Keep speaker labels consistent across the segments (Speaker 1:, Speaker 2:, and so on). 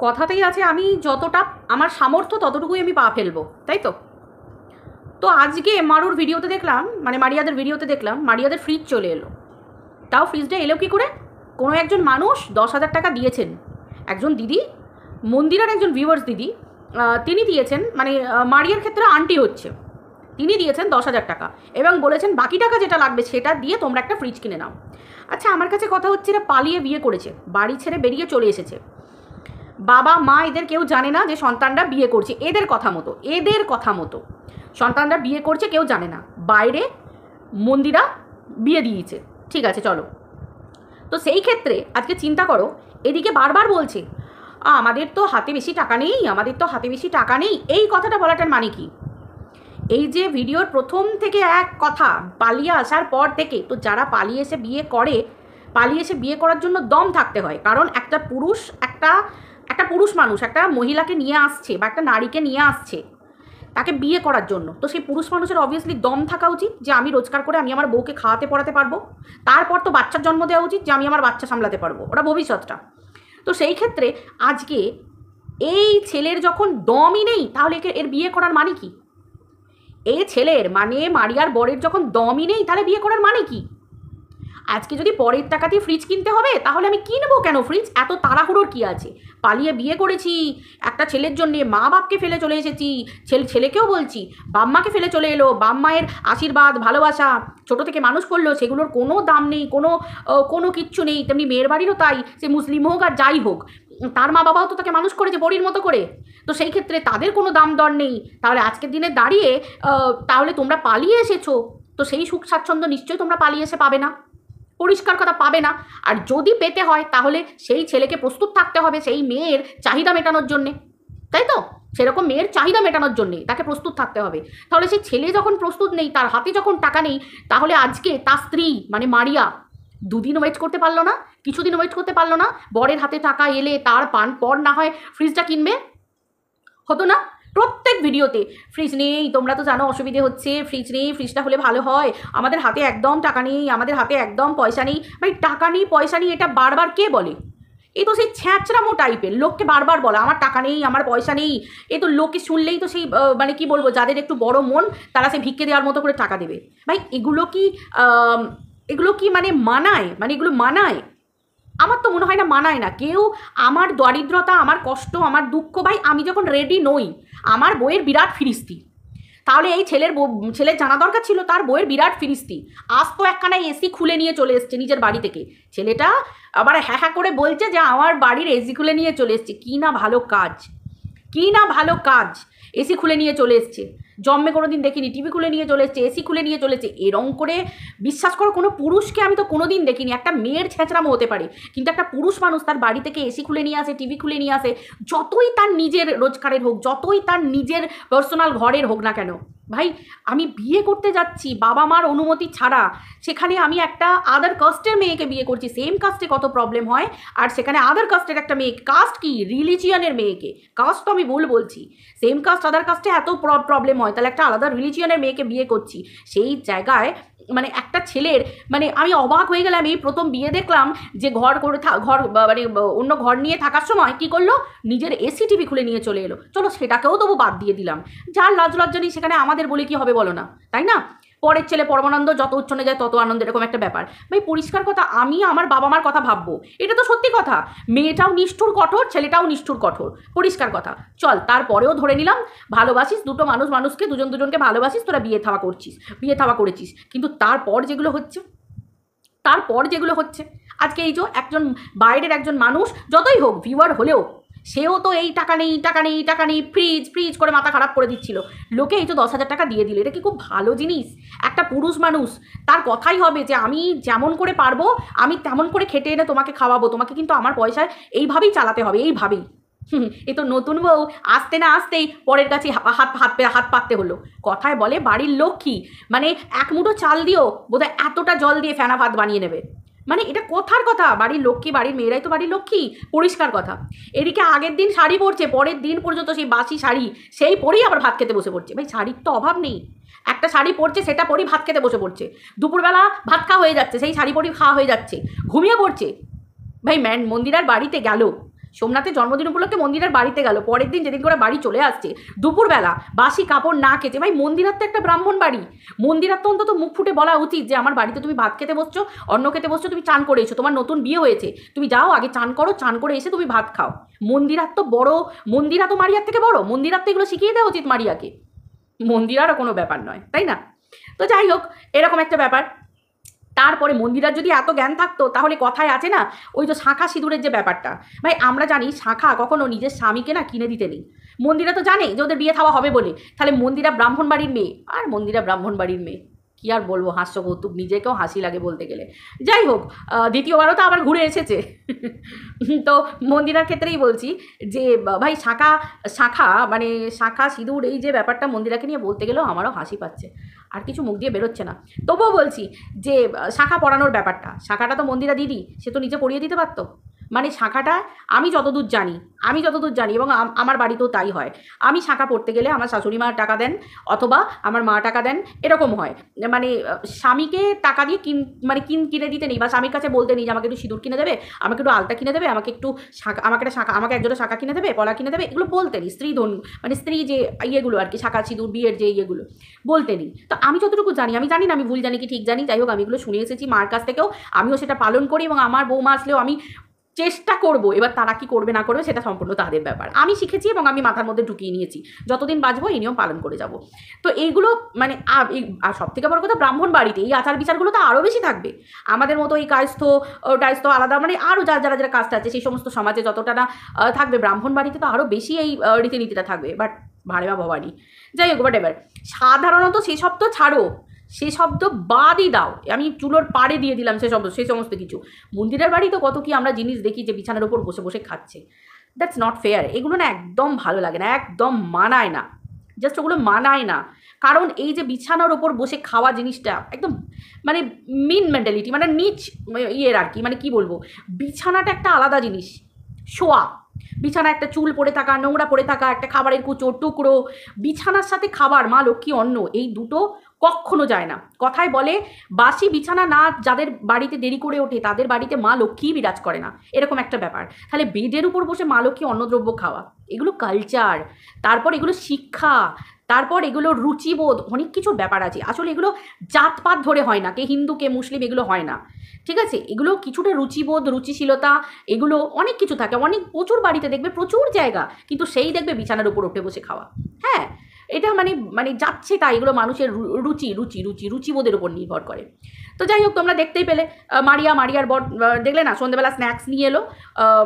Speaker 1: কথাতেই আছে আমি যতটা আমার সামর্থ্য ততটুকুই আমি পা ফেলবো, তাই তো? তো আজকে মারুর ভিডিওতে দেখলাম, মানে মারিয়াদের ভিডিওতে দেখলাম মারিয়াদের ফ্রিজ চলে এলো। তাও ফ্রিজটা এলো কী করে? কোনো একজন মানুষ 10,000 টাকা দিয়েছেন, একজন দিদি, মন্দিরের একজন ভিউয়ার্স দিদি, তিনি দিয়েছেন, মানে মারিয়ার ক্ষেত্রে আন্টি হচ্ছে, তিনি দিয়েছেন 10,000 টাকা এবং বলেছেন বাকি টাকা যেটা লাগবে সেটা দিয়ে তোমরা একটা ফ্রিজ কিনে নাও। আচ্ছা, আমার কাছে কথা হচ্ছে এরা পালিয়ে বিয়ে করেছে, বাড়ি ছেড়ে বেরিয়ে চলে এসেছে, বাবা মা এদের কেউ জানে না যে সন্তানরা বিয়ে করছে, এদের কথা মতো সন্তানরা বিয়ে করছে কেউ জানে না, বাইরে মন্দিরা বিয়ে দিয়েছে, ঠিক আছে চলো। তো সেই ক্ষেত্রে আজকে চিন্তা করো, এদিকে বারবার বলছে আমাদের তো হাতে বেশি টাকা নেই, এই কথাটা বলাটার মানে কি? এই যে ভিডিওর প্রথম থেকে এক কথা, পালিয়ে আসার পর থেকে, তো যারা পালিয়ে এসে বিয়ে করার জন্য দম থাকতে হয়, কারণ একটা পুরুষ মানুষ একটা মহিলাকে নিয়ে আসছে বা একটা নারীকে নিয়ে আসছে তাকে বিয়ে করার জন্য, তো সেই পুরুষ মানুষের অবভিয়াসলি দম থাকা উচিত যে আমি রোজগার করে আমি আমার বউকে খাওয়াতে পড়াতে পারবো, তারপর তো বাচ্চার জন্ম দেওয়া উচিত যে আমি আমার বাচ্চা সামলাতে পারবো, ওটা ভবিষ্যৎটা। তো সেই ক্ষেত্রে আজকে এই ছেলের যখন দমই নেই, তাহলে এর বিয়ে করার মানে কি? এই ছেলের মানে মারিয়ার বরের যখন দমই নেই, তাহলে বিয়ে করার মানে কি? আজকে যদি পরের টাকা দিয়ে ফ্রিজ কিনতে হবে, তাহলে আমি কিনবো কেন ফ্রিজ? এত তাড়াহুড়োর কি আছে? পালিয়ে বিয়ে করেছি একটা ছেলের জন্যে, মা বাপকে ফেলে চলে এসেছি, ছেলেকেও বলছি, বাম্মাকে ফেলে চলে এলো, বাম্মায়ের আশীর্বাদ ভালোবাসা ছোট থেকে মানুষ করলো, সেগুলোর কোনো দাম নেই, কোনো কিচ্ছু নেই। তেমনি মেয়ের বাড়িরও তাই, সে মুসলিম হোক আর যাই হোক, তার মা বাবাও তো তাকে মানুষ করেছে পরীর মতো করে, তো সেই ক্ষেত্রে তাদের কোনো দাম দর নেই। তাহলে আজকের দিনে দাঁড়িয়ে তাহলে তোমরা পালিয়ে এসেছো, তো সেই সুখ স্বাচ্ছন্দ্য নিশ্চয়ই তোমরা পালিয়ে এসে পাবে না, পরিষ্কার কথা পাবে না। আর যদি পেতে হয় তাহলে সেই ছেলেকে প্রস্তুত থাকতে হবে সেই মেয়ের চাহিদা মেটানোর জন্যে, তাই তো? সেরকম মেয়ের চাহিদা মেটানোর জন্যে তাকে প্রস্তুত থাকতে হবে। তাহলে সেই ছেলে যখন প্রস্তুত নেই, তার হাতে যখন টাকা নেই, তাহলে আজকে তার স্ত্রী মানে মারিয়া দুদিন ওয়েট করতে পারলো না, কিছুদিন ওয়েট করতে পারলো না, বরের হাতে টাকা এলে তার পর না হয় ফ্রিজটা কিনবে, হতো না? প্রত্যেক ভিডিওতে ফ্রিজ নেই, তোমরা তো জানো অসুবিধে হচ্ছে, ফ্রিজ নেই, ফ্রিজটা হলে ভালো হয়, আমাদের হাতে একদম টাকা নেই, আমাদের হাতে একদম পয়সা নেই। ভাই টাকা নেই পয়সা নেই এটা বারবার কে বলে? এই তো সেই ছ্যাঁচড়ামো টাইপের লোককে বারবার বলা আমার টাকা নেই, আমার পয়সা নেই, এ তো লোকে শুনলেই তো সেই মানে কি বলবো, যাদের একটু বড় মন তারা সে ভিক্ষে দেওয়ার মতো করে টাকা দেবে। ভাই এগুলো কি মানে মানায়? মানে এগুলো মানায়? আমার তো মনে হয় না মানায় না। কেউ আমার দারিদ্রতা, আমার কষ্ট, আমার দুঃখ, ভাই আমি যখন রেডি নই, আমার বইয়ের বিরাট ফিরিস্তি, তাহলে এই ছেলের জানা দরকার ছিল তার বইয়ের বিরাট ফিরিস্তি। আজ তো একখানা এসি খুলে নিয়ে চলে এসছে নিজের বাড়ি থেকে, ছেলেটা আবার হ্যাঁ করে বলছে যে আমার বাড়ির এসি খুলে নিয়ে চলে এসছে। কি না ভালো কাজ, এসি খুলে নিয়ে চলে এসছে, জন্মে কোনো দিন দেখিনি, টিভি খুলে নিয়ে চলে এসছে, এসি খুলে নিয়ে চলেছে। এরম করে বিশ্বাস করো কোনো পুরুষকে আমি তো কোনো দিন দেখিনি। একটা মেয়ের ছেঁচড়ামো হতে পারে, কিন্তু একটা পুরুষ মানুষ তার বাড়ি থেকে এসি খুলে নিয়ে আসে, টিভি খুলে নিয়ে আসে, যতই তার নিজের রোজগারের হোক, যতই তার নিজের পার্সোনাল ঘরের হোক না কেন। ভাই আমি বিয়ে করতে যাচ্ছি বাবা মার অনুমতি ছাড়া, সেখানে আমি একটা আদার কাস্টের মেয়েকে বিয়ে করছি, সেম কাস্টে কত প্রবলেম হয়, আর সেখানে আদার কাস্টের একটা মেয়ে, কাস্ট কি রিলিজিয়নের মেয়েকে, কাস্ট তো আমি ভুল বলছি, সেম কাস্ট আদার কাস্টে এত প্রবলেম হয়, তাহলে একটা আলাদা রিলিজিয়নের মেয়েকে বিয়ে করছি। সেই জায়গায় মানে একটা ছেলের মানে আমি অবাক হয়ে গেলাম। এই প্রথম বিয়ে দেখলাম যে ঘর মানে অন্য ঘর নিয়ে থাকার সময় কি করলো, নিজের এসি টিভি খুলে নিয়ে চলে এলো। চলো সেটাকেও তবু বাদ দিয়ে দিলাম, যার লাজ লজ্জা নেই সেখানে আমাদের বলে কি হবে বলো না, তাই না? পরের ছেলে পরমানন্দ, যত উচ্ছনে যায় তত আনন্দ, এরকম একটা ব্যাপার। ভাই পরিষ্কার কথা, আমি আমার বাবা মার কথা ভাববো, এটা তো সত্যি কথা। মেয়েটাও নিষ্ঠুর কঠোর, ছেলেটাও নিষ্ঠুর কঠোর, পরিষ্কার কথা। চল তারপরেও ধরে নিলাম ভালোবাসিস, দুটো মানুষকে দুজনকে ভালোবাসিস, তোরা বিয়ে থাওয়া করেছিস, কিন্তু তারপর যেগুলো হচ্ছে আজকে এই যে একজন বাইরের একজন মানুষ যতই হোক ভিউয়ার হলেও, সেও তো এই টাকা নেই ফ্রিজ করে মাথা খারাপ করে দিচ্ছিল। লোকে এই তো 10,000 টাকা দিয়ে দিল, এটা কি খুব ভালো জিনিস? একটা পুরুষ মানুষ তার কথাই হবে যে আমি যেমন করে পারবো আমি তেমন করে খেটে এনে তোমাকে খাওয়াবো, তোমাকে কিন্তু আমার পয়সায় এইভাবেই চালাতে হবে, এইভাবেই। এ তো নতুন বউ আসতে না আসতেই পরের কাছে হাত পাততে হলো। কথায় বলে বাড়ির লক্ষ্মী, মানে এক মুঠো চাল দিও বোধহয় এতটা জল দিয়ে ফেনা ভাত বানিয়ে নেবে, মানে এটা কথার কথা। বাড়ির লক্ষ্মী, বাড়ির মেয়েরাই তো বাড়ির লক্ষ্মী, পরিষ্কার কথা। এদিকে আগের দিন শাড়ি পরছে, পরের দিন পর্যন্ত সেই বাসি শাড়ি সেই পরেই আবার ভাত খেতে বসে পড়ছে। ভাই শাড়ির তো অভাব নেই, একটা শাড়ি পরছে সেটা পরেই ভাত খেতে বসে পড়ছে, দুপুরবেলা ভাত খাওয়া হয়ে যাচ্ছে, সেই শাড়ি পরেই খাওয়া হয়ে যাচ্ছে, ঘুমিয়ে পড়ছে। ভাই মন্দিরার বাড়িতে গেল, সোমনাথের জন্মদিন উপলক্ষে মন্দিরের বাড়িতে গেল, পরের দিন যেদিন করে বাড়ি চলে আসছে দুপুরবেলা বাসি কাপড় না খেতে। ভাই মন্দিরার তো একটা ব্রাহ্মণ বাড়ি, মন্দিরার তো অন্তত মুখ ফুটে বলা উচিত যে আমার বাড়িতে তুমি ভাত খেতে বসছো, অন্ন খেতে বসছো, তুমি চান করে এসো, তোমার নতুন বিয়ে হয়েছে, তুমি যাও আগে চান করো, চান করে এসে তুমি ভাত খাও। মন্দিরার তো বড়, মন্দিরা তো মারিয়ার থেকে বড়, মন্দিরার তো এগুলো শিখিয়ে দেওয়া উচিত মারিয়াকে, মন্দিরারও কোনো ব্যাপার নয়, তাই না? তো যাই হোক, এরকম একটা ব্যাপার। তারপরে মন্দিরার যদি এত জ্ঞান থাকতো তাহলে কথায় আছে না ওই যে শাঁখা সিঁদুরের যে ব্যাপারটা, ভাই আমরা জানি শাঁখা কখনো নিজের স্বামীকে না কিনে দিতে নেই। মন্দিরা তো জানে যে ওদের বিয়ে থাওয়া হবে বলে, তাহলে মন্দিরা ব্রাহ্মণ বাড়ির মেয়ে, আর মন্দিরা ব্রাহ্মণ বাড়ির মেয়ে কি আর বলবো, হাস্য কৌতুক, নিজেকেও হাসি লাগে বলতে গেলে। যাই হোক, দ্বিতীয়বারও তো আবার ঘুরে এসেছে। তো মন্দিরার ক্ষেত্রেই বলছি যে ভাই শাঁখা মানে শাঁখা সিঁদুর এই যে ব্যাপারটা মন্দিরাকে নিয়ে বলতে গেলেও আমারও হাসি পাচ্ছে, আর কিছু মুখ দিয়ে বেরোচ্ছে না। তবুও বলছি যে শাঁখা পরানোর ব্যাপারটা, শাঁখাটা তো মন্দিরা দিদি সে তো নিজে পরিয়ে দিতে পারতো। মানে শাঁখাটা আমি যতদূর জানি এবং আমার বাড়িতেও তাই হয়, আমি শাঁখা পড়তে গেলে আমার শাশুড়ি মা টাকা দেন অথবা আমার মা টাকা দেন, এরকম হয়। মানে স্বামীকে টাকা দিয়ে কিনে দিতে নেই, বা স্বামীর কাছে বলতে নেই যে আমাকে একটু সিঁদুর কিনে দেবে, আমাকে একটু আলতা কিনে দেবে, আমাকে একটু আমাকে একজোড়া শাঁখা কিনে দেবে, পলা কিনে দেবে, এগুলো বলতে নেই। স্ত্রী যে ইয়েগুলো আর কি, শাঁখা সিঁদুর বিয়ের যে ইয়েগুলো বলতে নেই। তো আমি যতটুকু জানি, আমি জানি না আমি ভুল জানি কি ঠিক জানি, যাই হোক আমি এগুলো শুনে এসেছি মার কাছ থেকেও, আমিও সেটা পালন করি এবং আমার বৌমা আসলেও আমি চেষ্টা করব। এবার তারা কি করবে না করবে সেটা সম্পূর্ণ তাদের ব্যাপার, আমি শিখেছি এবং আমি মাথার মধ্যে ঢুকিয়ে নিয়েছি, যতদিন বাঁচবো এই নিয়ম পালন করে যাব। তো এইগুলো মানে আর সব থেকে বড় কথা, ব্রাহ্মণ বাড়িতে এই আচার বিচারগুলো তো আরও বেশি থাকবে। আমাদের মতো এই টায়স্থ আলাদা, মানে আরও যারা কাজটা আছে সেই সমস্ত সমাজে যতটা না থাকবে, ব্রাহ্মণ বাড়িতে তো আরও বেশি এই রীতিনীতিটা থাকবে। বাট ভাড়ে বা ভবানী, যাই হোক, বাট এবার সাধারণত সেসব তো ছাড়ো, সেসব তো বাদই দাও, আমি চুলোর পাড়ে দিয়ে দিলাম সেই সমস্ত কিছু। মন্দিরের বাড়ি তো কত কি আমরা জিনিস দেখি যে বিছানার উপর বসে বসে খাচ্ছে, দ্যাটস নট ফেয়ার। এগুলো না একদম ভালো লাগে না, একদম মানায় না, জাস্ট ওগুলো মানায় না। কারণ এই যে বিছানার ওপর বসে খাওয়া জিনিসটা একদম মানে মিন মেন্টালিটি, মানে নিচ ইয়ের আর কি, মানে কি বলবো, বিছানাটা একটা আলাদা জিনিস। শোয়া বিছানা, একটা চুল পড়ে থাকা, নোংরা পড়ে থাকা, একটা খাবারের কুচো টুকরো, বিছানার সাথে খাবার, মা লক্ষ্মী অন্ন, এই দুটো কখনো যায় না। কথায় বলে বাসি বিছানা না যাদের বাড়িতে দেরি করে ওঠে তাদের বাড়িতে মা লক্ষ্মী বিরাজ করে না, এরকম একটা ব্যাপার। তাহলে বেডের উপর বসে মা লক্ষ্মী অন্নদ্রব্য খাওয়া, এগুলো কালচার, তারপর এগুলো শিক্ষা, তারপর এগুলো রুচিবোধ, অনেক কিছুর ব্যাপার আছে। আসলে এগুলো জাতপাত ধরে হয় না, কে হিন্দু কে মুসলিম এগুলো হয় না, ঠিক আছে? এগুলো কিছুটা রুচিবোধ, রুচিশীলতা, এগুলো অনেক কিছু থাকে। প্রচুর বাড়িতে দেখবে প্রচুর জায়গা, কিন্তু সেই দেখবে বিছানার উপর উঠে বসে খাওয়া। হ্যাঁ, এটা মানে যাচ্ছে তাই, এগুলো মানুষের রুচিবোধের উপর নির্ভর করে। তো যাই হোক, তোমরা দেখতেই পেলে মারিয়ার বর দেখলে না, সন্ধ্যেবেলা স্ন্যাক্স নিয়ে এলো,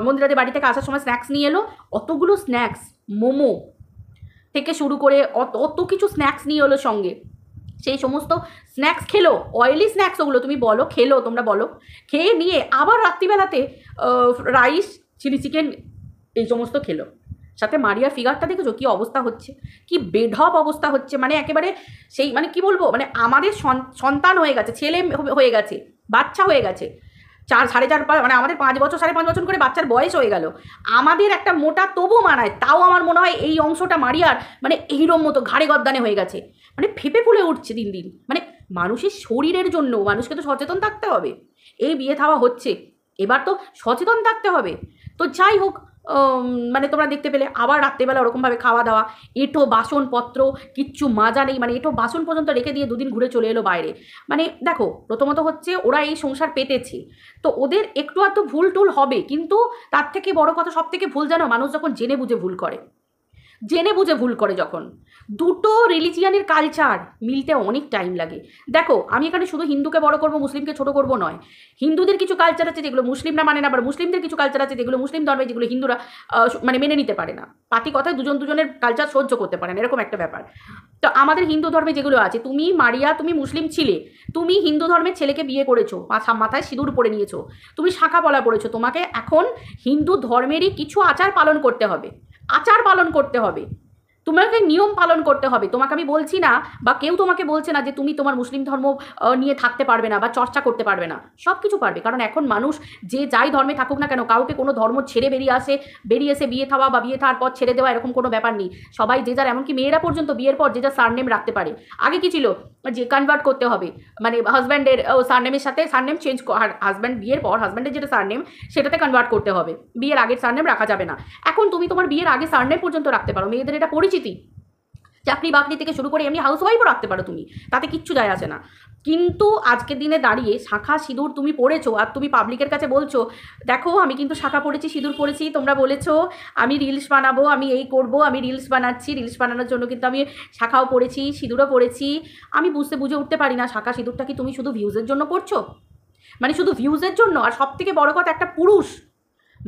Speaker 1: মন্দিরাদের বাড়ি থেকে আসার সময় স্ন্যাক্স নিয়ে এলো, অতগুলো স্ন্যাক্স, মোমো থেকে শুরু করে অত কিছু স্ন্যাক্স নিয়ে এলো সঙ্গে। সেই সমস্ত স্ন্যাক্স খেলো, অয়েলি স্ন্যাক্স ওগুলো, তুমি বলো খেলো, তোমরা বলো, খেয়ে নিয়ে আবার রাত্রিবেলাতে রাইস, চিলি চিকেন এই সমস্ত খেলো। সাথে মারিয়ার ফিগারটা দেখেছো কি অবস্থা হচ্ছে, কি বেঢপ অবস্থা হচ্ছে, মানে একেবারে সেই মানে কি বলবো, মানে আমাদের সন্তান হয়ে গেছে, ছেলে হয়ে গেছে, বাচ্চা হয়ে গেছে, 4-4.5 মানে আমাদের 5 বছর 5.5 বছর করে বাচ্চার বয়স হয়ে গেল, আমাদের একটা মোটা তবু মানায়। তাও আমার মনে হয় এই অংশটা মারিয়ার মানে এইরম মতো ঘাড়ে গদ্দানে হয়ে গেছে, মানে ফেপে ফুলে উঠছে দিন দিন। মানে মানুষের শরীরের জন্য মানুষকে তো সচেতন থাকতে হবে, এই বিয়ে থাওয়া হচ্ছে, এবার তো সচেতন থাকতে হবে। তো যাই হোক, মানে তোমরা দেখতে পেলে আবার রাত্রেবেলা ওরকমভাবে খাওয়া দাওয়া, এঁটো বাসনপত্র কিচ্ছু মাজা নেই, মানে এঁটো বাসন পর্যন্ত রেখে দিয়ে 2 দিন ঘুরে চলে এলো বাইরে। মানে দেখো, প্রথমত হচ্ছে ওরা এই সংসার পেতেছে, তো ওদের একটু আধটু ভুল টুল হবে, কিন্তু তার থেকে বড় কথা, সব থেকে ভুল জানো, মানুষ যখন জেনে বুঝে ভুল করে, যখন দুটো রিলিজিয়ানের কালচার মিলতে অনেক টাইম লাগে। দেখো, আমি এখানে শুধু হিন্দুকে বড় করব, মুসলিমকে ছোট করব নয়, হিন্দুদের কিছু কালচার আছে যেগুলো মুসলিমরা মানে না, আবার মুসলিমদের কিছু কালচার আছে যেগুলো মুসলিম ধর্মে, যেগুলো হিন্দুরা মানে মেনে নিতে পারে না। পাতি কথায় দুজনের কালচার সহ্য করতে পারে না, এরকম একটা ব্যাপার। তো আমাদের হিন্দু ধর্মে যেগুলো আছে, তুমি মারিয়া, তুমি মুসলিম ছিলে, তুমি হিন্দু ধর্মের ছেলেকে বিয়ে করেছো, মাথায় সিঁদুর পরে নিয়েছো, তুমি শাঁখা পলা পড়েছো, তোমাকে এখন হিন্দু ধর্মেরই কিছু আচার পালন করতে হবে। তোমাকে নিয়ম পালন করতে হবে। তোমাকে আমি বলছি না, বা কেউ তোমাকে বলছে না যে তুমি তোমার মুসলিম ধর্ম নিয়ে থাকতে পারবে না বা চর্চা করতে পারবে না। সব কিছু পারবে, কারণ এখন মানুষ যে যাই ধর্মে থাকুক না কেন, কাউকে কোনো ধর্ম ছেড়ে বেরিয়ে এসে বিয়ে থাওয়া বা বিয়ে থাওয়ার পর ছেড়ে দেওয়া এরকম কোনো ব্যাপার নেই। সবাই যে যার, এমনকি মেয়েরা পর্যন্ত বিয়ের পর যে যার সারনেম রাখতে পারে। আগে কি ছিল যে কনভার্ট করতে হবে, মানে হাজব্যান্ডের সারনেমের সাথে সারনেম চেঞ্জ, হাজব্যান্ড বিয়ের পর হাজব্যান্ডের যেটা সারনেম সেটাতে কনভার্ট করতে হবে, বিয়ের আগের সারনেম রাখা যাবে না। এখন তুমি তোমার বিয়ের আগে সারনেম পর্যন্ত রাখতে পারো, মেয়েদের এটা পরিচিতি। চাকরি বাকরি থেকে শুরু করে এমনি হাউসওয়াইফও রাখতে পারো তুমি, তাতে কিচ্ছু যায় আসে না। কিন্তু আজকের দিনে দাঁড়িয়ে শাঁখা সিঁদুর তুমি পড়েছো আর তুমি পাবলিকের কাছে বলছো দেখো আমি কিন্তু শাঁখা পড়েছি, সিঁদুর পড়েছি, তোমরা বলেছো আমি রিলস বানাবো, আমি এই করব, আমি রিলস বানাচ্ছি, রিলস বানানোর জন্য কিন্তু আমি শাঁখাও পড়েছি, সিঁদুরও পড়েছি। আমি বুঝে উঠতে পারি না, শাঁখা সিঁদুরটা কি তুমি শুধু ভিউজের জন্য করছো? মানে শুধু ভিউজের জন্য? আর সব থেকে বড় কথা, একটা পুরুষ,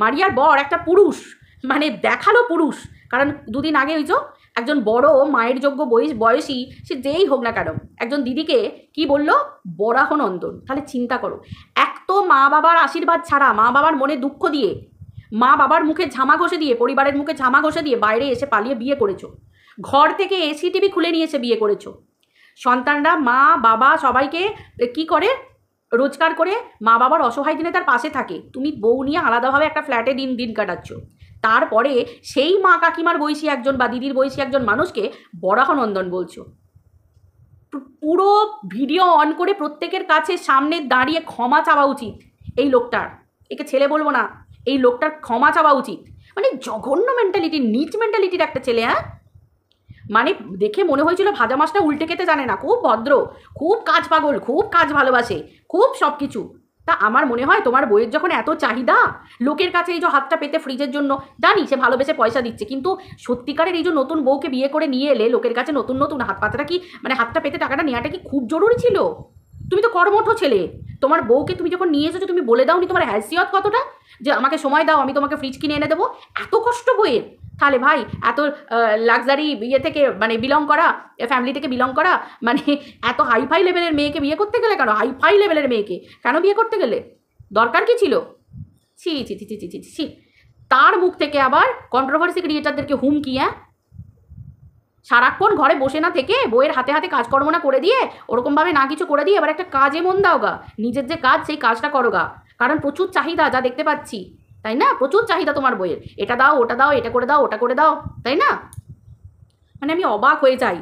Speaker 1: মারিয়ার বর একটা পুরুষ, মানে দেখালো পুরুষ। কারণ দুদিন আগে ওই যে একজন বড় মায়ের যোগ্য বয়সী, সে যেই হোক না কেন, একজন দিদিকে কি বললো, বরাহ নন্দন। তাহলে চিন্তা করো, এক তো মা বাবার আশীর্বাদ ছাড়া, মা বাবার মনে দুঃখ দিয়ে, মা বাবার মুখে ঝামা ঘষে দিয়ে, পরিবারের মুখে ঝামা ঘষে দিয়ে বাইরে এসে পালিয়ে বিয়ে করেছো, ঘর থেকে এসি টিভি খুলে নিয়ে এসে বিয়ে করেছো। সন্তানরা মা বাবা সবাইকে কি করে, রোজগার করে মা বাবার অসহায় দিনে তার পাশে থাকে। তুমি বউ নিয়ে আলাদাভাবে একটা ফ্ল্যাটে দিন কাটাচ্ছ। তারপরে সেই মা কাকিমার বয়সী একজন বা দিদির বয়সী একজন মানুষকে বরাহনন্দন বলছো। পুরো ভিডিও অন করে প্রত্যেকের কাছে সামনে দাঁড়িয়ে ক্ষমা চাওয়া উচিত এই লোকটার। একে ছেলে বলবো না, এই লোকটার ক্ষমা চাওয়া উচিত। মানে জঘন্য মেন্টালিটি, নিচ মেন্টালিটির একটা ছেলে। হ্যাঁ, মানে দেখে মনে হয়েছিল ভাজা মাছটা উল্টে খেতে জানে না, খুব ভদ্র, খুব কাজ পাগল, খুব কাজ ভালোবাসে, খুব সব কিছু। তা আমার মনে হয় তোমার বইয়ের যখন এত চাহিদা, লোকের কাছে এই যে হাতটা পেতে ফ্রিজের জন্য, জানি সে ভালোবেসে পয়সা দিচ্ছে, কিন্তু সত্যিকারের এই যে নতুন বউকে বিয়ে করে নিয়ে এলে লোকের কাছে নতুন হাত পাতাটা কি, মানে হাতটা পেতে টাকাটা নেওয়াটা কি খুব জরুরি ছিল? তুমি তো কর্মঠ ছেলে, তোমার বউকে তুমি যখন নিয়ে এসেছো তুমি বলে দাওনি তোমার হ্যাসিয়ত কতটা, যে আমাকে সময় দাও, আমি তোমাকে ফ্রিজ কিনে এনে দেবো? এত কষ্ট বইয়ের? তাহলে ভাই এত লাক্সারি ইয়ে থেকে মানে বিলং করা, ফ্যামিলি থেকে বিলং করা, মানে এত হাইফাই লেভেলের মেয়েকে বিয়ে করতে গেলে কেন? হাইফাই লেভেলের মেয়েকে কেন বিয়ে করতে গেলে? দরকার কি ছিল? ছি ছি ছি ছি ছি ছি ছি। তার মুখ থেকে আবার কন্ট্রোভার্সি ক্রিয়েটারদেরকে হুমকি। হ্যাঁ, সারাক্ষণ ঘরে বসে না থেকে বইয়ের হাতে হাতে কাজকর্ম না করে দিয়ে, ওরকমভাবে না কিছু করে দিয়ে এবার একটা কাজে মন দাও গা, নিজের যে কাজ সেই কাজটা করো গা। কারণ প্রচুর চাহিদা, যা দেখতে পাচ্ছি, তাই না? প্রচুর চাহিদা তোমার বইয়ের, এটা দাও ওটা দাও, এটা করে দাও ওটা করে দাও, তাই না? মানে আমি অবাক হয়ে যাই।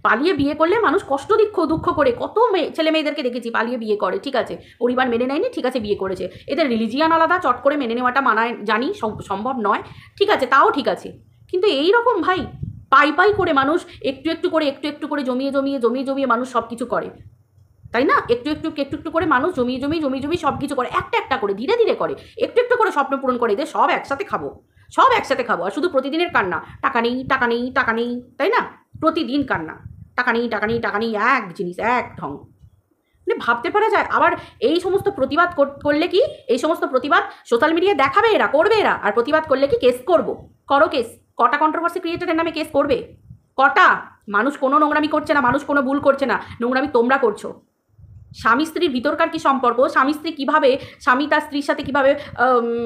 Speaker 1: পালিয়ে বিয়ে করলে মানুষ কষ্ট দুঃখ করে, কত ছেলে মেয়েদেরকে দেখেছি পালিয়ে বিয়ে করে, ঠিক আছে পরিবার মেনে নেয়নি, ঠিক আছে বিয়ে করেছে, এদের রিলিজিয়ান আলাদা, চট করে মেনে নেওয়াটা মানায়, জানি সম্ভব নয়, ঠিক আছে, তাও ঠিক আছে। কিন্তু এই রকম ভাই পাই করে মানুষ একটু একটু করে জমিয়ে মানুষ সব কিছু করে, তাই না? একটু করে মানুষ জমিয়ে সব কিছু করে, একটা করে ধীরে করে, একটু করে স্বপ্ন পূরণ করে, এদের সব একসাথে খাবো, আর শুধু প্রতিদিনের কান্না, টাকা নেই, তাই না? প্রতিদিন কান্না, টাকা নেই, এক জিনিস, এক ঢং। মানে ভাবতে পারা যায়? আবার এই সমস্ত প্রতিবাদ করলে কি, এই সমস্ত প্রতিবাদ সোশ্যাল মিডিয়ায় দেখাবে এরা, করবে এরা, আর প্রতিবাদ করলে কি কেস করো কেস। কটা কন্ট্রোভার্সি ক্রিয়েটারের নামে কেস করবে? কটা? মানুষ কোনো নোংরামি করছে না, মানুষ কোনো ভুল করছে না, নোংরামি তোমরা করছো। স্বামী স্ত্রীর ভিতরকার কি সম্পর্ক, স্বামী স্ত্রী কীভাবে, স্বামী তার স্ত্রীর সাথে কীভাবে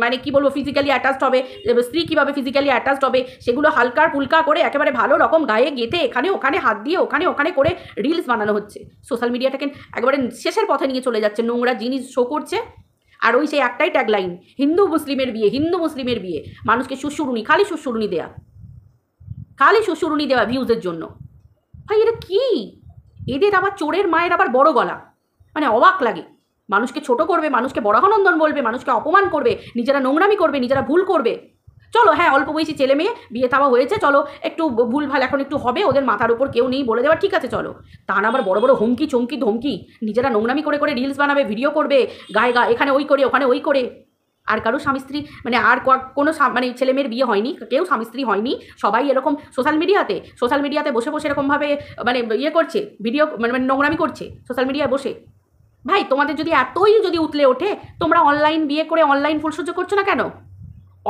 Speaker 1: মানে কি বলবো ফিজিক্যালি অ্যাটাচড হবে, স্ত্রী কীভাবে ফিজিক্যালি অ্যাটাচড হবে, সেগুলো হালকা পুলকা করে একেবারে ভালো রকম গায়ে গেঁথে এখানে ওখানে হাত দিয়ে ওখানে করে রিলস বানানো হচ্ছে। সোশ্যাল মিডিয়াটাকে একেবারে শেষের পথে নিয়ে চলে যাচ্ছে, নোংরা জিনিস শো করছে। আর ওই সেই একটাই ট্যাগলাইন, হিন্দু মুসলিমের বিয়ে, মানুষকে খালি সুশুরুনি দেওয়া ভিউজের জন্য। ভাই এটা কি? এদের আবার চোরের মায়ের আবার বড় গলা, মানে অবাক লাগে। মানুষকে ছোট করবে, মানুষকে বরাহনন্দন বলবে, মানুষকে অপমান করবে, নিজেরা নোংরামি করবে, নিজেরা ভুল করবে। চলো হ্যাঁ, অল্প বয়সী ছেলে মেয়ে বিয়ে থাওয়া হয়েছে, চলো একটু ভুলভাল এখন একটু হবে, ওদের মাথার উপর কেউ নেই বলে দেওয়া, ঠিক আছে চলো। তা না আবার বড় হুমকি চমকি ধমকি, নিজেরা নোংরামি করে রিলস বানাবে, ভিডিও করবে, গায়ে এখানে ওই করে ওখানে ওই করে। আর কারো স্বামী স্ত্রী মানে আর কোনো মানে ছেলে মেয়ের বিয়ে হয়নি, কেউ স্বামী স্ত্রী হয়নি, সবাই এরকম সোশ্যাল মিডিয়াতে বসে এরকমভাবে মানে ইয়ে করছে, ভিডিও মানে নোংরামি করছে সোশ্যাল মিডিয়ায় বসে। ভাই তোমাদের যদি উতলে ওঠে, তোমরা অনলাইন বিয়ে করে অনলাইন ফুল সহ্য করছো না কেন?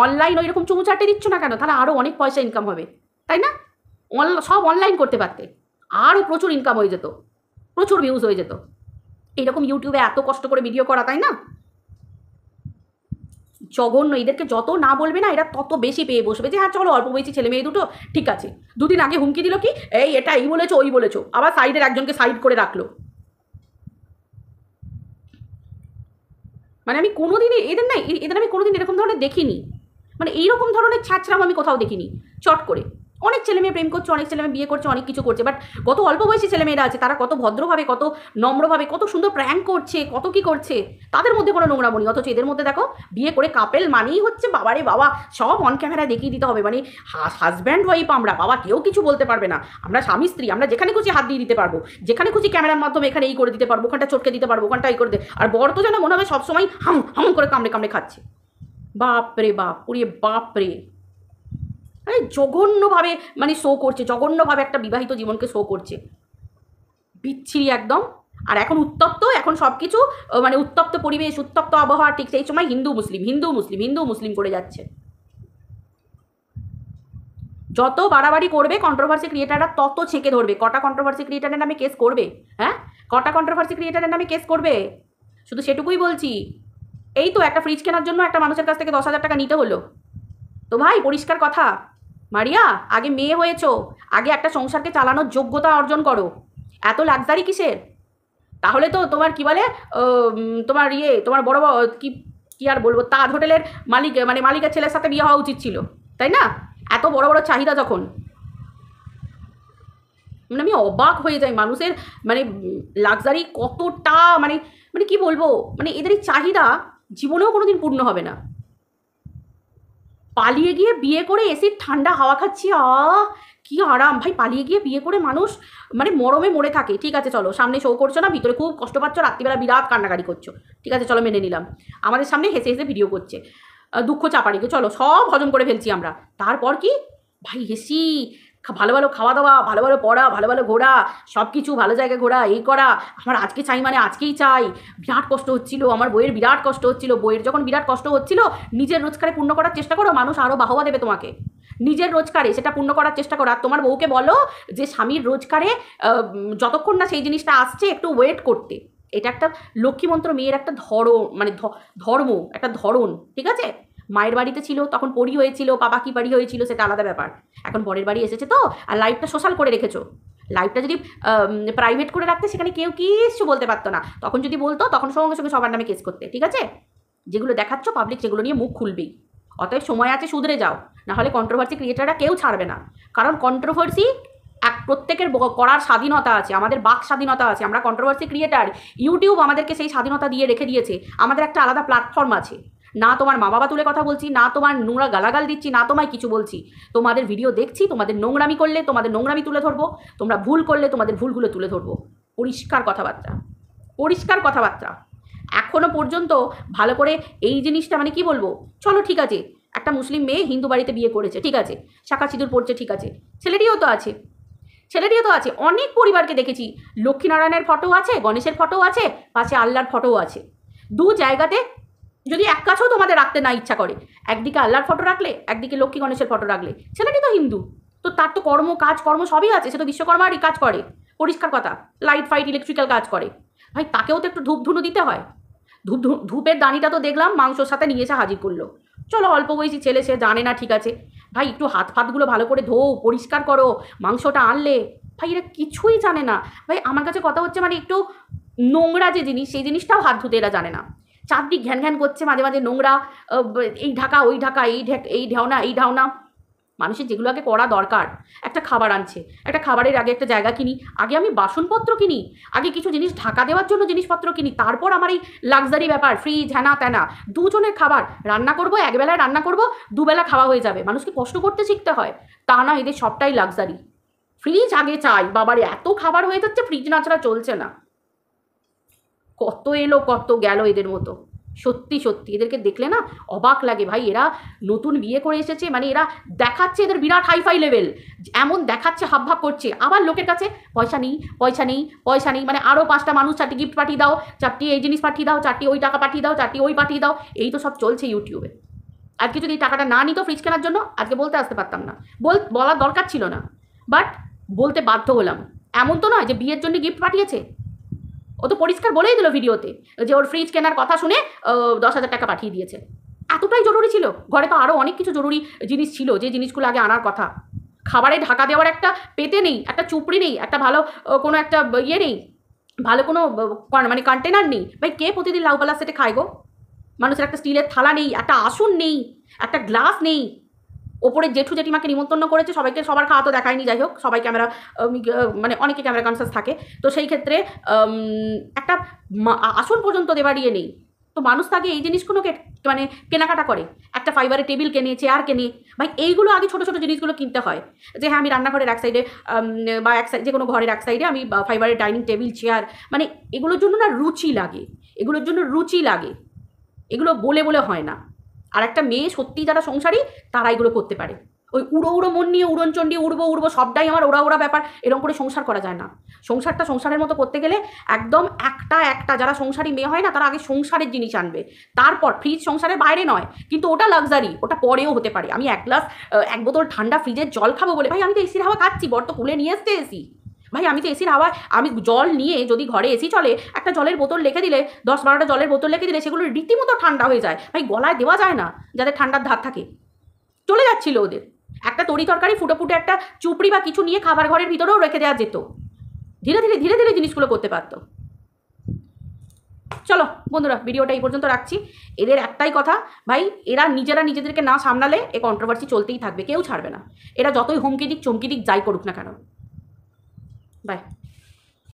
Speaker 1: অনলাইন ওই রকম চুমু চাটে দিচ্ছ না কেন? তাহলে আরও অনেক পয়সা ইনকাম হবে, তাই না? সব অনলাইন করতে পারতে, আরও প্রচুর ইনকাম হয়ে যেত, প্রচুর ভিউজ হয়ে যেত। এইরকম ইউটিউবে এত কষ্ট করে ভিডিও করা, তাই না? জঘন্য, এদেরকে যত না বলবে না এরা তত বেশি পেয়ে বসবে যে হ্যাঁ চলো অল্প বয়সী ছেলে মেয়ে দুটো ঠিক আছে। দুদিন আগে হুমকি দিল কি এই এটা এই বলেছো ওই বলেছো, আবার সাইডের একজনকে সাইড করে রাখলো। মানে আমি কোনোদিনই এদের আমি কোনোদিন এরকম ধরনের দেখিনি, মানে এইরকম ধরনের ছ্যাঁচড়াম আমি কোথাও দেখিনি। চট করে অনেক ছেলে মেয়ে প্রেম করছে, অনেক ছেলে মেয়ে বিয়ে করছে, অনেক কিছু করছে, বাট কত অল্প বয়সী ছেলেমেয়েরা আছে তারা কত ভদ্রভাবে কত নম্রভাবে কত সুন্দর প্র্যাঙ্ক করছে, কত কি করছে, তাদের মধ্যে কোনো নোংরামো নেই। অথচ এদের মধ্যে দেখো বিয়ে করে কাপেল মানেই হচ্ছে বাবারে বাবা সব অন ক্যামেরায় দেখিয়ে দিতে হবে, মানে হাজব্যান্ড ওয়াইফ আমরা, বাবা কেউ কিছু বলতে পারবে না, আমরা স্বামী স্ত্রী, আমরা যেখানে খুশি হাত দিয়ে দিতে পারবো, যেখানে খুশি ক্যামেরার মাধ্যমে এখানে এই করে দিতে পারবো, ওখানটা চটকে দিতে পারবো, ওখানটা এই করে দিতে, আর বর তো যেন মনে হবে সবসময় হাম হাম করে কামড়ে কামড়ে খাচ্ছে। বাপরে বাপ, পুরিয়ে বাপরে, মানে জঘন্যভাবে মানে শো করছে, জঘন্যভাবে একটা বিবাহিত জীবনকে শো করছে, বিচ্ছিরি একদম। আর এখন উত্তপ্ত, এখন সব কিছু মানে উত্তপ্ত পরিবেশ, উত্তপ্ত আবহাওয়া, ঠিক সেই সময় হিন্দু মুসলিম হিন্দু মুসলিম হিন্দু মুসলিম করে যাচ্ছে। যত বাড়াবাড়ি করবে কন্ট্রোভার্সি ক্রিয়েটাররা তত ছেঁকে ধরবে। কটা কন্ট্রোভার্সি ক্রিয়েটারের নামে কেস করবে? হ্যাঁ, কটা কন্ট্রোভার্সি ক্রিয়েটারের নামে কেস করবে? শুধু সেটুকুই বলছি। এই তো একটা ফ্রিজ কেনার জন্য একটা মানুষের কাছ থেকে 10,000 টাকা নিতে হলো। তো ভাই পরিষ্কার কথা, মারিয়া আগে মেয়ে হয়েছো, আগে একটা সংসারকে চালানোর যোগ্যতা অর্জন করো, এত লাক্সারি কিসের? তাহলে তো তোমার কি বলে তোমার তোমার বড় কি কি আর বলবো, তাজ হোটেলের মালিক মানে মালিকের ছেলের সাথে বিয়ে হওয়া উচিত ছিল, তাই না? এত বড় বড় চাহিদা যখন, মানে আমি অবাক হয়ে যাই মানুষের মানে লাক্সারি কতটা মানে মানে কি বলবো, মানে এদের এই চাহিদা জীবনেও কোনোদিন পূর্ণ হবে না। পালিয়ে গিয়ে বিয়ে করে এসির ঠান্ডা হাওয়া খাচ্ছি, কি আরাম ভাই। পালিয়ে গিয়ে বিয়ে করে মানুষ মানে মরমে মরে থাকে, ঠিক আছে চলো, সামনে শো করছো না, ভিতরে খুব কষ্ট পাচ্ছ, রাত্রিবেলা বিরাট কান্নাকাটি করছো, ঠিক আছে চলো মেনে নিলাম, আমাদের সামনে হেসে হেসে ভিডিও করছে, দুঃখ চাপাড়িকে চলো সব হজম করে ফেলছি আমরা। তারপর কি ভাই হেসি, ভালো ভালো খাওয়া দাওয়া, ভালো ভালো পড়া, ভালো ভালো ঘোরা, সব কিছু ভালো জায়গায় ঘোরা, এই করা, আমার আজকে চাই মানে আজকেই চাই। বিরাট কষ্ট হচ্ছিল, আমার বইয়ের বিরাট কষ্ট হচ্ছিল, বইয়ের যখন বিরাট কষ্ট হচ্ছিল নিজের রোজগারে পূর্ণ করার চেষ্টা করো, মানুষ আরও বাহবা দেবে তোমাকে। নিজের রোজগারে সেটা পূর্ণ করার চেষ্টা করো। আর তোমার বউকে বলো যে স্বামীর রোজগারে যতক্ষণ না সেই জিনিসটা আসছে একটু ওয়েট করতে। এটা একটা লক্ষ্মীমন্ত্র মেয়ের একটা মানে ধর্ম, একটা ধরন, ঠিক আছে? মায়ের বাড়িতে ছিল তখন পরি হয়েছিল, বাবা কি বাড়ি হয়েছিল সেটা আলাদা ব্যাপার, এখন বরের বাড়ি এসেছে তো, আর লাইফটা সোশ্যাল করে রেখেছো। লাইফটা যদি প্রাইভেট করে রাখতে সেখানে কেউ কিছু বলতে পারতো না, তখন যদি বলতো তখন সঙ্গে সঙ্গে সবার নামে কেস করতে, ঠিক আছে? যেগুলো দেখাচ্ছ পাবলিক সেগুলো নিয়ে মুখ খুলবেই। অতএব সময় আছে, শুধরে যাও, নাহলে কন্ট্রোভার্সি ক্রিয়েটাররা কেউ ছাড়বে না। কারণ কন্ট্রোভার্সি প্রত্যেকের করার স্বাধীনতা আছে, আমাদের বাক স্বাধীনতা আছে, আমরা কন্ট্রোভার্সি ক্রিয়েটার, ইউটিউব আমাদেরকে সেই স্বাধীনতা দিয়ে রেখে দিয়েছে, আমাদের একটা আলাদা প্ল্যাটফর্ম আছে। না তোমার মা বাবা তুলে কথা বলছি, না তোমার নোংরা গালাগাল দিচ্ছি, না তোমায় কিছু বলছি, তোমাদের ভিডিও দেখছি, তোমাদের নোংরামি করলে তোমাদের নোংরামি তুলে ধরবো, তোমরা ভুল করলে তোমাদের ভুলগুলো তুলে ধরবো। পরিষ্কার কথাবার্তা, পরিষ্কার কথাবার্তা। এখনও পর্যন্ত ভালো করে এই জিনিসটা মানে কি বলবো, চলো ঠিক আছে একটা মুসলিম মেয়ে হিন্দু বাড়িতে বিয়ে করেছে, ঠিক আছে, শাঁখা সিঁদুর পড়ছে, ঠিক আছে, ছেলেটিও তো আছে, ছেলেটিও তো আছে। অনেক পরিবারকে দেখেছি লক্ষ্মীনারায়ণের ফটো আছে, গণেশের ফটো আছে, পাশে আল্লাহর ফটোও আছে। দু জায়গাতে যদি এক কাছেও তোমাদের রাখতে না ইচ্ছা করে, একদিকে আল্লাহর ফটো রাখলে, একদিকে লক্ষ্মী গণেশের ফটো রাখলে, ছেলেটি তো হিন্দু, তো তার তো কর্ম সবই আছে, সে তো বিশ্বকর্মারই কাজ করে, পরিষ্কার কথা, লাইট ফাইট ইলেকট্রিক্যাল কাজ করে, ভাই তাকেও তো একটু ধূপ ধুনো দিতে হয়। ধূপের দানিটা তো দেখলাম মাংসর সাথে নিয়ে এসে হাজির করলো, চলো অল্প বয়সী ছেলে, সে জানে না, ঠিক আছে ভাই, একটু হাত ফাতগুলো ভালো করে ধোও, পরিষ্কার করো, মাংসটা আনলে, ভাই এরা কিছুই জানে না। ভাই আমার কাছে কথা হচ্ছে মানে একটু নোংরা যে জিনিস, সেই জিনিসটাও হাত ধুতে এরা জানে না, চারদিক ঘ্যান ঘ্যান করছে, মাঝে মাঝে নোংরা, এই ঢাকা ওই ঢাকা, এই ঢেউনা এই ঢাউনা। মানুষের যেগুলো আগে করা দরকার, একটা খাবার আনছে, একটা খাবারের আগে একটা জায়গা কিনি, আগে আমি বাসনপত্র কিনি, আগে কিছু জিনিস ঢাকা দেওয়ার জন্য জিনিসপত্র কিনি, তারপর আমার এই লাক্সারি ব্যাপার, ফ্রিজ হ্যানা ত্যানা। দুজনের খাবার রান্না করব, একবেলায় রান্না করব, দুবেলা খাওয়া হয়ে যাবে। মানুষকে কষ্ট করতে শিখতে হয়, তা না এদের সবটাই লাক্সারি। ফ্রিজ আগে চাই, বাবারে এত খাবার হয়ে যাচ্ছে, ফ্রিজ না ছাড়া চলছে না। কত এলো কত গেল এদের মতো, সত্যি সত্যি এদেরকে দেখলে না অবাক লাগে ভাই। এরা নতুন বিয়ে করে এসেছে, মানে এরা দেখাচ্ছে এদের বিরাট হাইফাই লেভেল, এমন দেখাচ্ছে, হাবভাব করছে, আবার লোকের কাছে পয়সা নেই পয়সা নেই পয়সা নেই, মানে আরও 5টা মানুষ 4টি গিফট পাঠিয়ে দাও, 4টি এই জিনিস পাঠিয়ে দাও, 4টি ওই টাকা পাঠিয়ে দাও, 4টি ওই পাঠিয়ে দাও, এই তো সব চলছে ইউটিউবে। আজকে যদি এই টাকাটা না নিত ফ্রিজ কেনার জন্য, আজকে বলতে আসতে পারতাম না, বলার দরকার ছিল না, বাট বলতে বাধ্য হলাম। এমন তো নয় যে বিয়ের জন্য গিফট পাঠিয়েছে, ও তো পরিষ্কার বলেই দিল ভিডিওতে যে ওর ফ্রিজ কেনার কথা শুনে 10,000 টাকা পাঠিয়ে দিয়েছে। এতটাই জরুরি ছিল? ঘরে তো আরও অনেক কিছু জরুরি জিনিস ছিল, যে জিনিসগুলো আগে আনার কথা। খাবারে ঢাকা দেওয়ার একটা পেতে নেই, একটা চুপড়ি নেই, একটা ভালো কোনো একটা ইয়ে নেই, ভালো কোনো মানে কন্টেনার নেই। ভাই কে প্রতিদিন লাউ পালা সেটে খায় গো? মানুষের একটা স্টিলের থালা নেই, একটা আসন নেই, একটা গ্লাস নেই। ওপরে জেঠু জেঠিমাকে নিমন্ত্রণ করেছে, সবাইকে সবার খাওয়া তো দেখায়নি, যাই হোক সবাই ক্যামেরা মানে অনেকে ক্যামেরা কনসাস থাকে, তো সেই ক্ষেত্রে একটা আসন পর্যন্ত দেবার ইয়ে নেই। তো মানুষ তো আগে এই জিনিসগুলোকে মানে কেনাকাটা করে, একটা ফাইবারের টেবিল কেনে, চেয়ার কেনে। ভাই এইগুলো আগে ছোটো ছোটো জিনিসগুলো কিনতে হয়, যে হ্যাঁ আমি রান্নাঘরের এক সাইডে বা এক সাইড যে কোনো ঘরের এক সাইডে আমি ফাইবারের ডাইনিং টেবিল চেয়ার, মানে এগুলোর জন্য না রুচি লাগে, এগুলোর জন্য রুচি লাগে, এগুলো বলে বলে হয় না। আর একটা মেয়ে সত্যি যারা সংসারী তারা এগুলো করতে পারে। ওই উড়ো উড়ো মন নিয়ে উড়নচণ্ডী উড়বো উড়বো সবটাই আমার ওরা ওরা ব্যাপার, এরকম করে সংসার করা যায় না। সংসারটা সংসারের মতো করতে গেলে একদম একটা যারা সংসারী মেয়ে হয় না, তারা আগে সংসারের জিনিস আনবে, তারপর ফ্রিজ সংসারের বাইরে নয়, কিন্তু ওটা লাক্সারি, ওটা পরেও হতে পারে। আমি এক গ্লাস এক বোতল ঠান্ডা ফ্রিজের জল খাবো বলে, ভাই আমি তো এসির হাওয়া খাচ্ছি, বর তো তুলে নিয়ে এসছে এসি। ভাই আমি তো এসির হাওয়ায়, আমি জল নিয়ে যদি ঘরে এসি চলে, একটা জলের বোতল রেখে দিলে, 10-12টা জলের বোতল রেখে দিলে সেগুলো রীতিমতো ঠান্ডা হয়ে যায়। ভাই গলায় দেওয়া যায় না, যাদের ঠান্ডার ধার থাকে, চলে যাচ্ছিল ওদের। একটা তরি তরকারি ফুটো ফুটে একটা চুপড়ি বা কিছু নিয়ে খাবার ঘরের ভিতরেও রেখে দেওয়া যেত, ধীরে ধীরে ধীরে ধীরে জিনিসগুলো করতে পারতো। চলো বন্ধুরা, ভিডিওটা এই পর্যন্ত রাখছি। এদের একটাই কথা, ভাই এরা নিজেরা নিজেদেরকে না সামলালে এ কন্ট্রোভার্সি চলতেই থাকবে, কেউ ছাড়বে না। এরা যতই হুমকি দিক চমকি দিক যাই করুক না কেন। বাই।